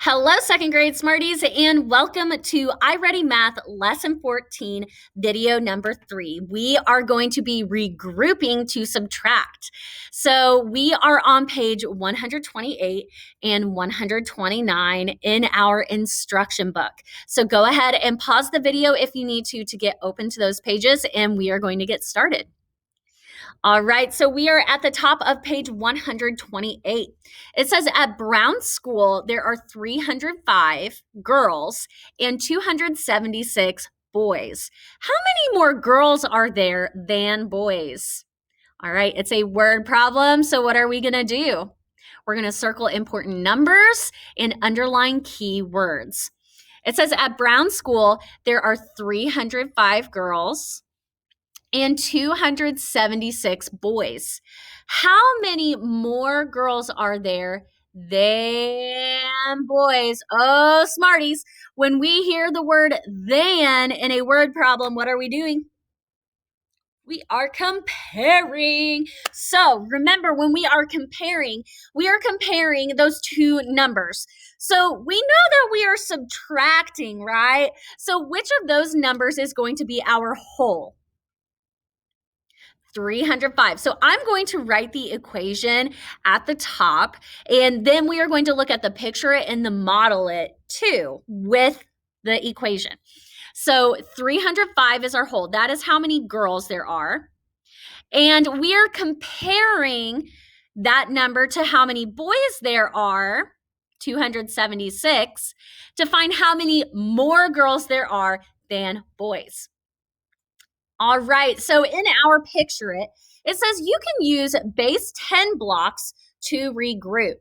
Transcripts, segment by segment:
Hello, second grade Smarties, and welcome to iReady Math Lesson 14, video number 3. We are going to be regrouping to subtract. So we are on page 128 and 129 in our instruction book. So go ahead and pause the video if you need to get open to those pages, and we are going to get started. All right, so we are at the top of page 128. It says at Brown School, there are 305 girls and 276 boys. How many more girls are there than boys? All right, it's a word problem, so what are we going to do? We're going to circle important numbers and underline key words. It says at Brown School, there are 305 girls and 276 boys. How many more girls are there than boys? Oh, Smarties. When we hear the word than in a word problem, what are we doing? We are comparing. So remember, when we are comparing those two numbers. So we know that we are subtracting, right? So which of those numbers is going to be our whole? 305. So I'm going to write the equation at the top, and then we are going to look at the picture it and the model it too with the equation. So 305 is our whole. That is how many girls there are. And we are comparing that number to how many boys there are, 276, to find how many more girls there are than boys. All right, so in our picture it says you can use base 10 blocks to regroup.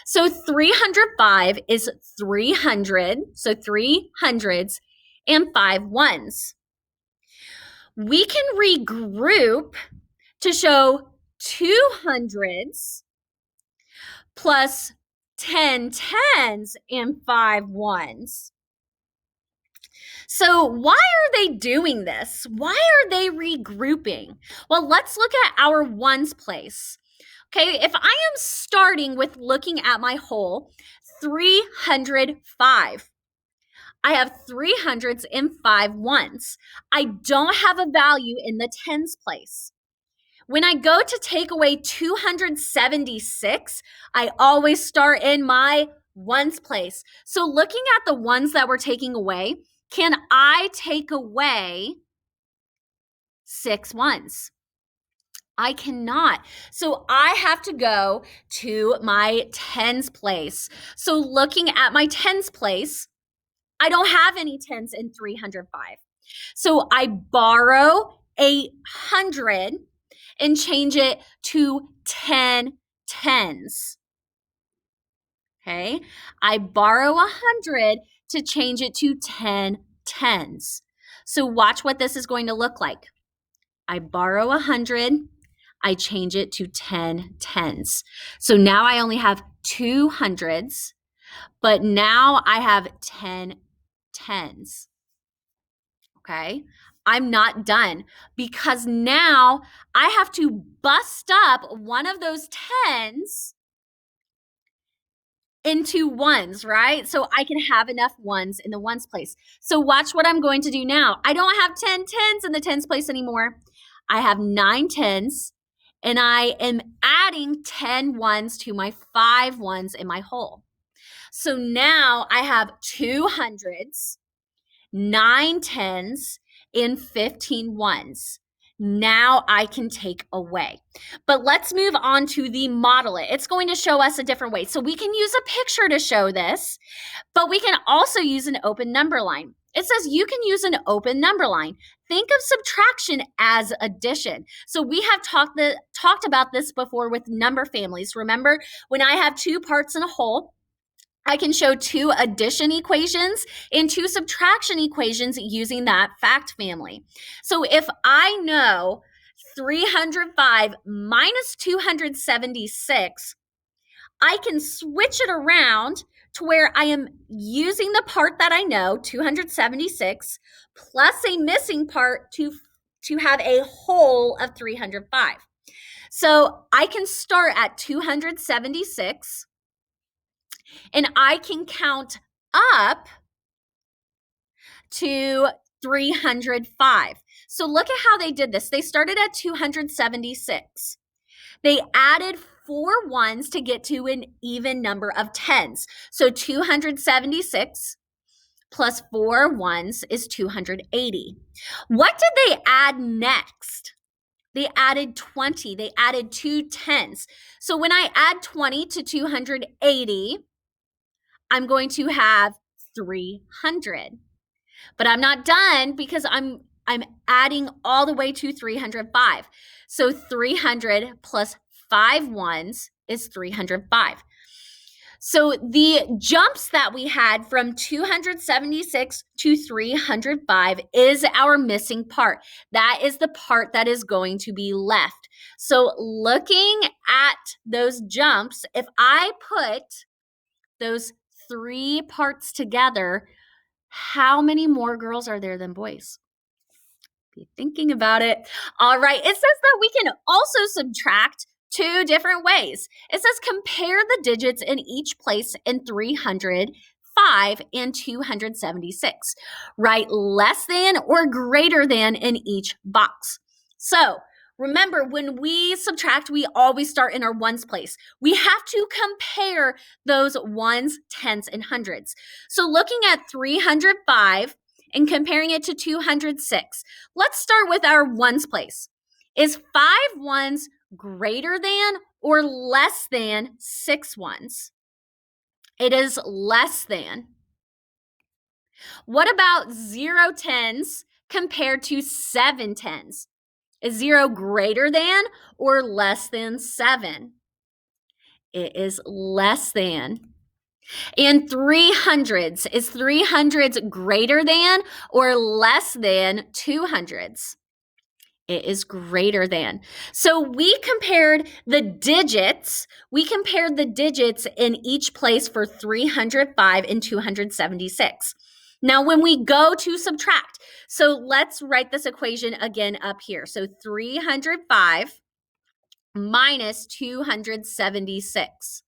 So 305 is 300, so 300s and 5 ones. We can regroup to show 200s plus 10 10s and 5 ones. So why are they doing this? Why are they regrouping? Well, let's look at our ones place. Okay, if I am starting with looking at my whole, 305. I have 300s and 5 ones. I don't have a value in the tens place. When I go to take away 276, I always start in my ones place. So looking at the ones that we're taking away, can I take away 6 ones? I cannot. So I have to go to my tens place. So looking at my tens place, I don't have any tens in 305. So I borrow 100 and change it to 10 tens. Okay, I borrow 100 to change it to 10 tens. So watch what this is going to look like. I borrow 100, I change it to 10 tens. So now I only have 200s, but now I have 10 tens. Okay, I'm not done because now I have to bust up one of those tens into ones, right? So I can have enough ones in the ones place. So watch what I'm going to do now. I don't have 10 tens in the tens place anymore. I have 9 tens, and I am adding 10 ones to my 5 ones in my whole. So now I have 200s, 9 tens, and 15 ones. Now I can take away. But let's move on to the model it. It's going to show us a different way. So we can use a picture to show this, but we can also use an open number line. It says you can use an open number line. Think of subtraction as addition. So we have talked about this before with number families. Remember, when I have 2 parts in a whole, I can show 2 addition equations and 2 subtraction equations using that fact family. So if I know 305 minus 276, I can switch it around to where I am using the part that I know, 276, plus a missing part to have a whole of 305. So I can start at 276, And I can count up to 305. So look at how they did this. They started at 276. They added 4 ones to get to an even number of tens. So 276 plus 4 ones is 280. What did they add next? They added 20. They added 2 tens. So when I add 20 to 280, I'm going to have 300. But I'm not done because I'm adding all the way to 305. So 300 plus 5 ones is 305. So the jumps that we had from 276 to 305 is our missing part. That is the part that is going to be left. So looking at those jumps, if I put those 3 parts together, how many more girls are there than boys? Be thinking about it. All right. It says that we can also subtract 2 different ways. It says compare the digits in each place in 305 and 276. Write less than or greater than in each box. So remember, when we subtract, we always start in our ones place. We have to compare those ones, tens, and hundreds. So looking at 305 and comparing it to 206, let's start with our ones place. Is 5 ones greater than or less than 6 ones? It is less than. What about 0 tens compared to 7 tens? Is 0 greater than or less than 7? It is less than. And 300s, is 300s greater than or less than 200s? It is greater than. So we compared the digits. We compared the digits in each place for 305 and 276. Now, when we go to subtract, so let's write this equation again up here. So 305 minus 276.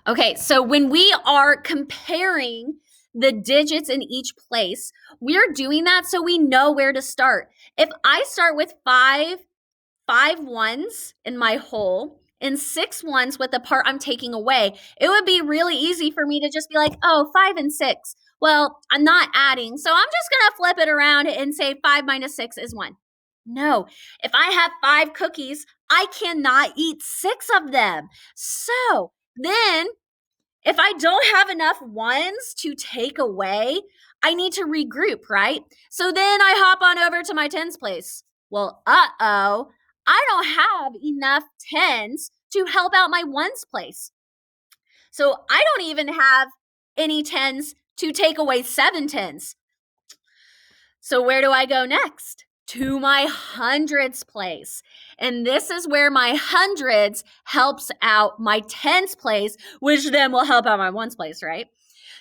Okay, so when we are comparing the digits in each place, we're doing that so we know where to start. If I start with five ones in my whole and 6 ones with the part I'm taking away, it would be really easy for me to just be like, oh, 5 and 6. Well, I'm not adding, so I'm just going to flip it around and say 5 minus 6 is 1. No, if I have 5 cookies, I cannot eat 6 of them. So then if I don't have enough ones to take away, I need to regroup, right? So then I hop on over to my tens place. Well, I don't have enough tens to help out my ones place. So I don't even have any tens to take away 7 tens. So where do I go next? To my hundreds place. And this is where my hundreds helps out my tens place, which then will help out my ones place, right?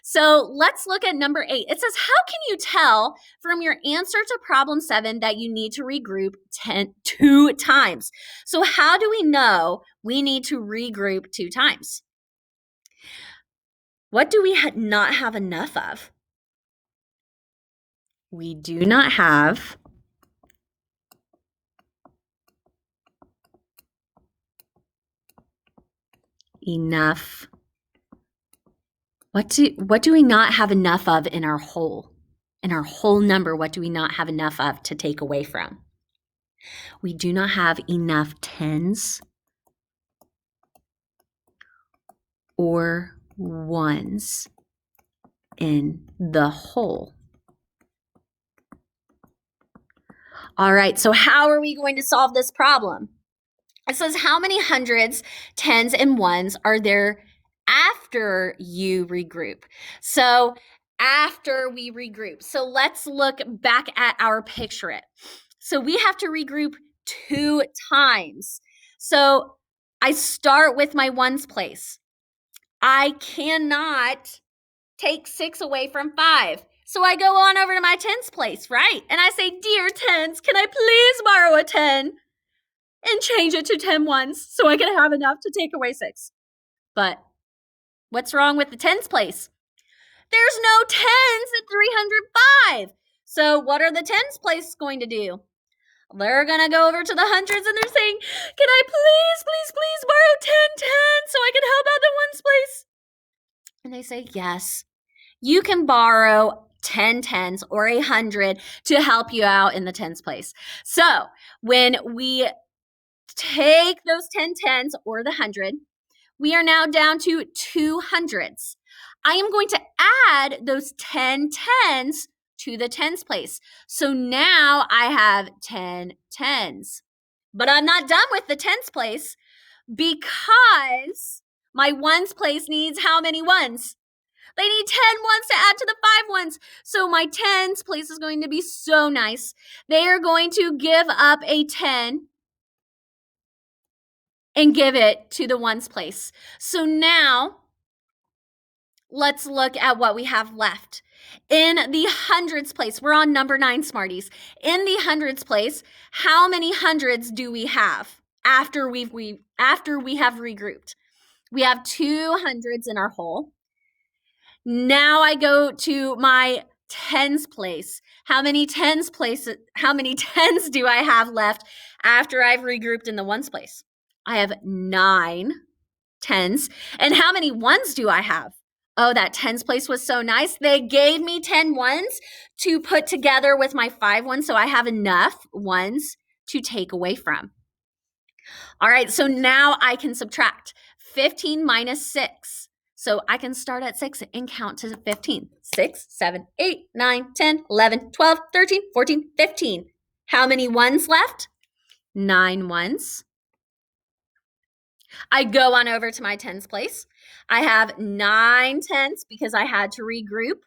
So let's look at number 8. It says, how can you tell from your answer to problem 7 that you need to regroup 2 times? So how do we know we need to regroup 2 times? What do we not have enough of? We do not have enough. What do we not have enough of in our whole? In our whole number, what do we not have enough of to take away from? We do not have enough tens or ones in the whole. All right, so how are we going to solve this problem? It says, how many hundreds, tens, and ones are there after you regroup? So after we regroup. So let's look back at our picture it. So we have to regroup 2 times. So I start with my ones place. I cannot take 6 away from 5. So I go on over to my tens place, right? And I say, dear tens, can I please borrow a 10? And change it to 10 ones so I can have enough to take away 6. But what's wrong with the tens place? There's no tens at 305. So what are the tens place going to do? They're going to go over to the hundreds and they're saying, can I please borrow 10 tens so I can help out the ones place? And they say, yes, you can borrow 10 tens or 100 to help you out in the tens place. So when we take those 10 tens or the 100, we are now down to 200s. I am going to add those 10 tens to the tens place. So now I have 10 tens. But I'm not done with the tens place because my ones place needs how many ones? They need 10 ones to add to the 5 ones. So my tens place is going to be so nice. They are going to give up a 10 and give it to the ones place. So now let's look at what we have left. In the hundreds place, we're on number 9, Smarties. In the hundreds place, how many hundreds do we have after we have regrouped? We have 2 hundreds in our whole. Now I go to my tens place. How many tens do I have left after I've regrouped in the ones place? I have 9 tens. And how many ones do I have? Oh, that tens place was so nice. They gave me 10 ones to put together with my 5 ones, so I have enough ones to take away from. All right, so now I can subtract 15 minus 6. So I can start at 6 and count to 15. 6, 7, 8, 9, 10, 11, 12, 13, 14, 15. How many ones left? 9 ones. I go on over to my tens place. I have 9 tens because I had to regroup.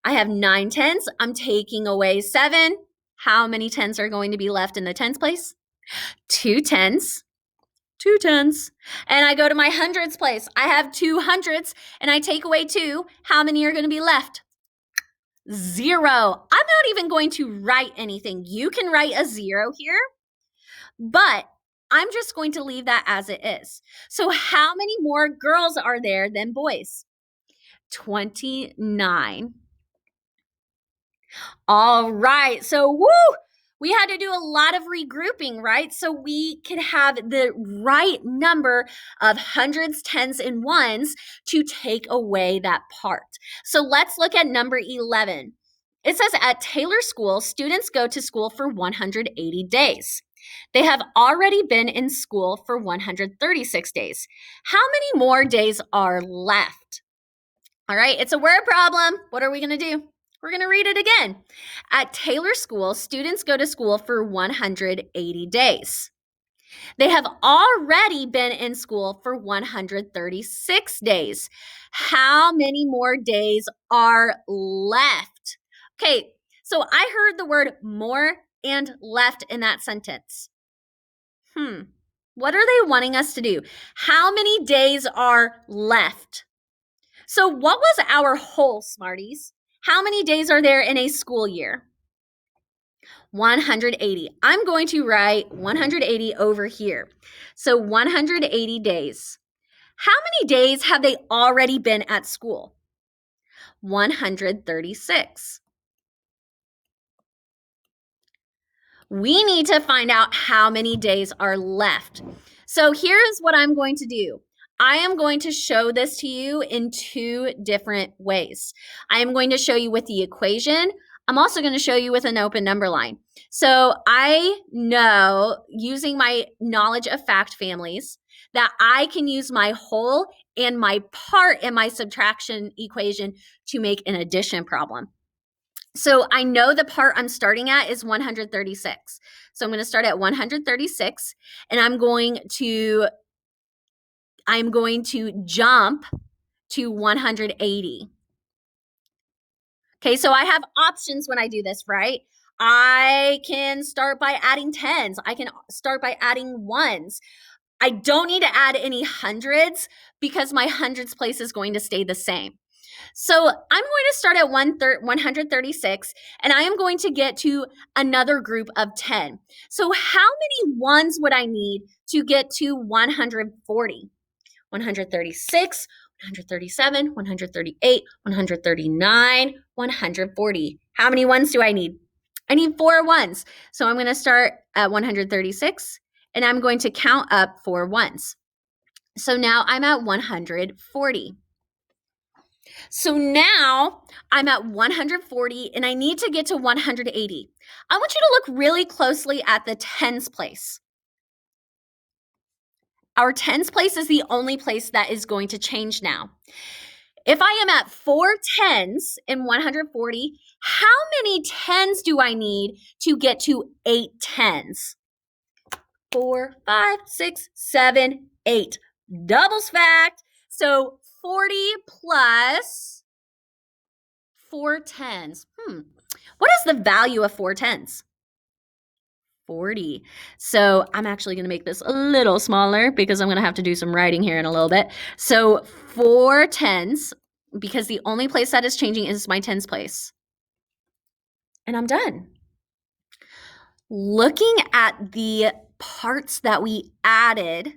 I have 9 tens. I'm taking away 7. How many tens are going to be left in the tens place? 2 tens. 2 tens. And I go to my hundreds place. I have 2 hundreds and I take away 2. How many are going to be left? 0. I'm not even going to write anything. You can write a 0 here, but I'm just going to leave that as it is. So how many more girls are there than boys? 29. All right. So we had to do a lot of regrouping, right? So we could have the right number of hundreds, tens, and ones to take away that part. So let's look at number 11. It says at Taylor School, students go to school for 180 days. They have already been in school for 136 days. How many more days are left? All right, it's a word problem. What are we going to do? We're going to read it again. At Taylor School, students go to school for 180 days. They have already been in school for 136 days. How many more days are left? Okay, so I heard the word more and left in that sentence. What are they wanting us to do? How many days are left? So what was our whole, Smarties? How many days are there in a school year? 180. I'm going to write 180 over here. So 180 days. How many days have they already been at school? 136. We need to find out how many days are left. So here's what I'm going to do. I am going to show this to you in 2 different ways. I am going to show you with the equation. I'm also going to show you with an open number line. So I know, using my knowledge of fact families, that I can use my whole and my part in my subtraction equation to make an addition problem. So I know the part I'm starting at is 136. So I'm going to start at 136 and I'm going to jump to 180. Okay, so I have options when I do this, right? I can start by adding tens. I can start by adding ones. I don't need to add any hundreds because my hundreds place is going to stay the same. So I'm going to start at 136 and I am going to get to another group of 10. So how many ones would I need to get to 140? 136, 137, 138, 139, 140. How many ones do I need? I need 4 ones. So I'm going to start at 136 and I'm going to count up 4 ones. So now I'm at 140. So now I'm at 140 and I need to get to 180. I want you to look really closely at the tens place. Our tens place is the only place that is going to change now. If I am at 4 tens in 140, how many tens do I need to get to 8 tens? 4, 5, 6, 7, 8. Doubles fact. So 40 plus 4 tens. What is the value of 4 tens? 40. So I'm actually going to make this a little smaller because I'm going to have to do some writing here in a little bit. So 4 tens, because the only place that is changing is my tens place. And I'm done. Looking at the parts that we added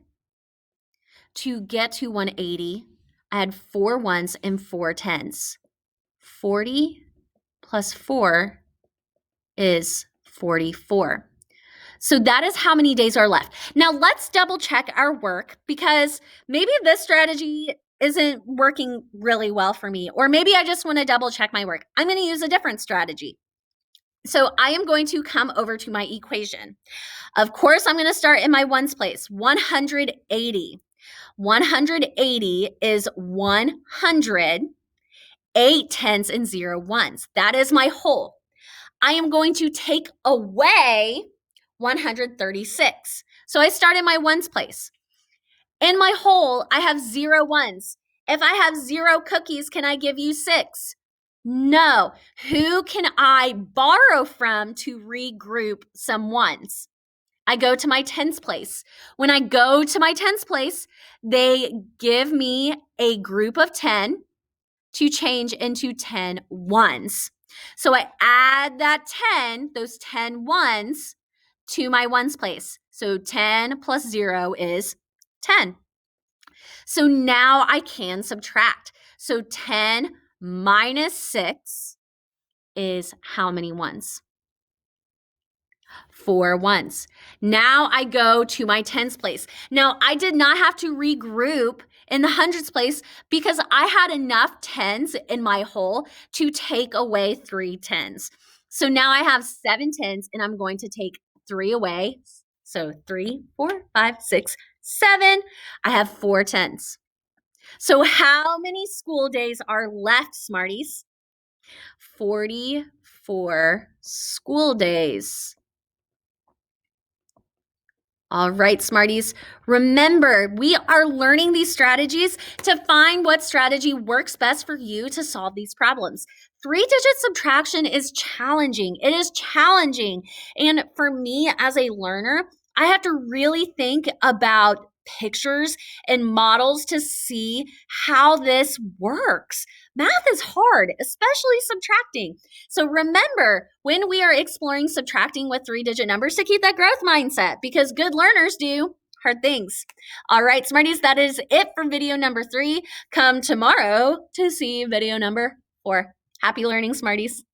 to get to 180, I had 4 ones and 4 tens. 40 plus 4 is 44. So that is how many days are left. Now let's double check our work because maybe this strategy isn't working really well for me, or maybe I just want to double check my work. I'm going to use a different strategy. So I am going to come over to my equation. Of course, I'm going to start in my ones place, 180. 180 is 100, 8 tens and 0 ones. That is my whole. I am going to take away 136. So I start in my ones place. In my whole, I have 0 ones. If I have 0 cookies, can I give you 6? No. Who can I borrow from to regroup some ones? I go to my tens place. When I go to my tens place, they give me a group of 10 to change into 10 ones. So I add that 10, those 10 ones, to my ones place. So 10 plus 0 is 10. So now I can subtract. So 10 minus 6 is how many ones? 4 ones. Now I go to my tens place. Now I did not have to regroup in the hundreds place because I had enough tens in my whole to take away 3 tens. So now I have 7 tens and I'm going to take 3 away. So 3, 4, 5, 6, 7. I have 4 tens. So how many school days are left, Smarties? 44 school days. All right, Smarties. Remember, we are learning these strategies to find what strategy works best for you to solve these problems. 3-digit subtraction is challenging. It is challenging. And for me as a learner, I have to really think about pictures and models to see how this works. Math is hard, especially subtracting. So remember, when we are exploring subtracting with 3-digit numbers, to keep that growth mindset because good learners do hard things. All right, Smarties, that is it for video number 3. Come tomorrow to see video number 4. Happy learning, Smarties.